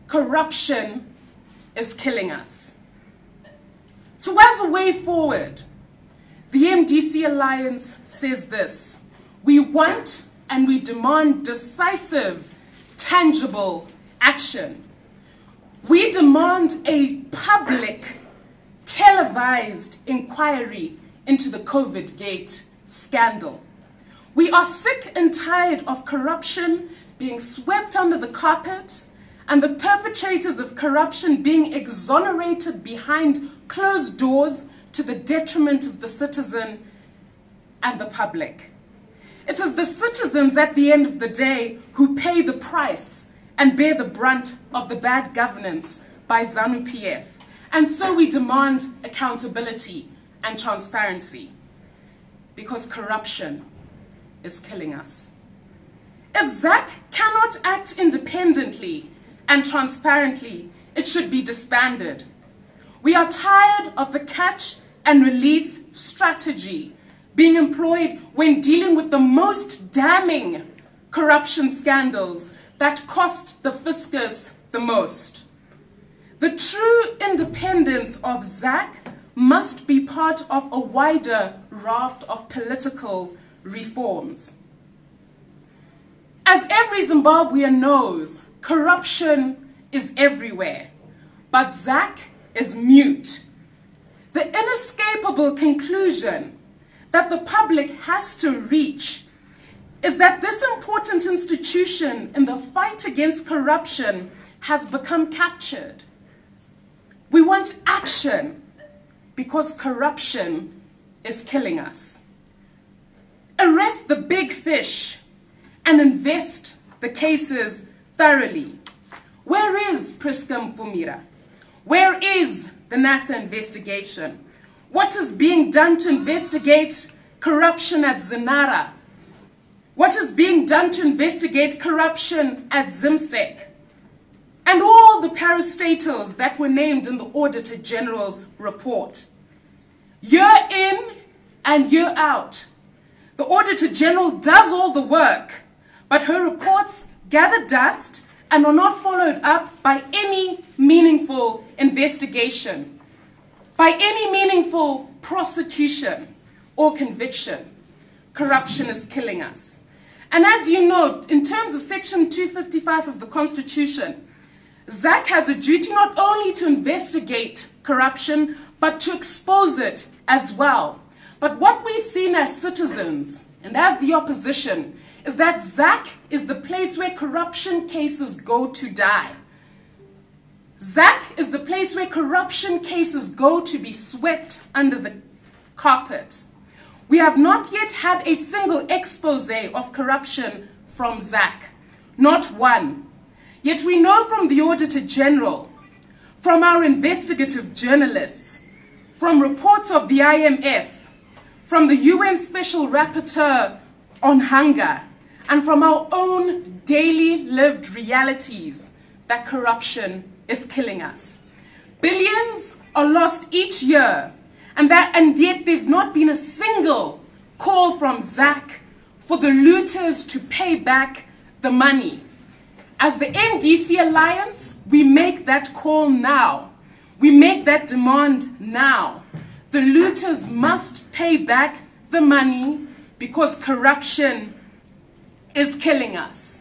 corruption is killing us. So as a way forward, the MDCA Alliance says this: we want and we demand decisive, tangible action. We demand a public, televised inquiry into the COVIDGATE scandal. We are sick and tired of corruption being swept under the carpet and the perpetrators of corruption being exonerated behind closed doors to the detriment of the citizen and the public. It is the citizens at the end of the day who pay the price and bear the brunt of the bad governance by ZANU-PF. And so we demand accountability and transparency, because corruption is killing us. If ZAC cannot act independently and transparently, it should be disbanded. We are tired of the catch and release strategy being employed when dealing with the most damning corruption scandals that cost the fiscus the most. The true independence of ZAC must be part of a wider raft of political reforms. As every Zimbabwean knows, corruption is everywhere, but ZAC is mute. The inescapable conclusion that the public has to reach is that this important institution in the fight against corruption has become captured. We want action because corruption is killing us. Arrest the big fish and invest the cases thoroughly. Where is Priska Mfumira? Where is the NASA investigation? What is being done to investigate corruption at Zinara? What is being done to investigate corruption at ZIMSEC? And all the parastatals that were named in the Auditor General's report. Year in and year out, the Auditor General does all the work, but her reports gather dust and are not followed up by any meaningful investigation, by any meaningful prosecution or conviction. Corruption is killing us. And as you know, in terms of Section 255 of the Constitution, ZAC has a duty not only to investigate corruption, but to expose it as well. But what we've seen as citizens and as the opposition is that ZAC is the place where corruption cases go to die. ZAC is the place where corruption cases go to be swept under the carpet. We have not yet had a single expose of corruption from ZAC, not one. Yet we know from the Auditor General, from our investigative journalists, from reports of the IMF, from the UN Special Rapporteur on Hunger, and from our own daily lived realities that corruption is killing us. Billions are lost each year, and yet there's not been a single call from ZAC for the looters to pay back the money. As the MDCA Alliance, we make that call now. We make that demand now. The looters must pay back the money because corruption is killing us.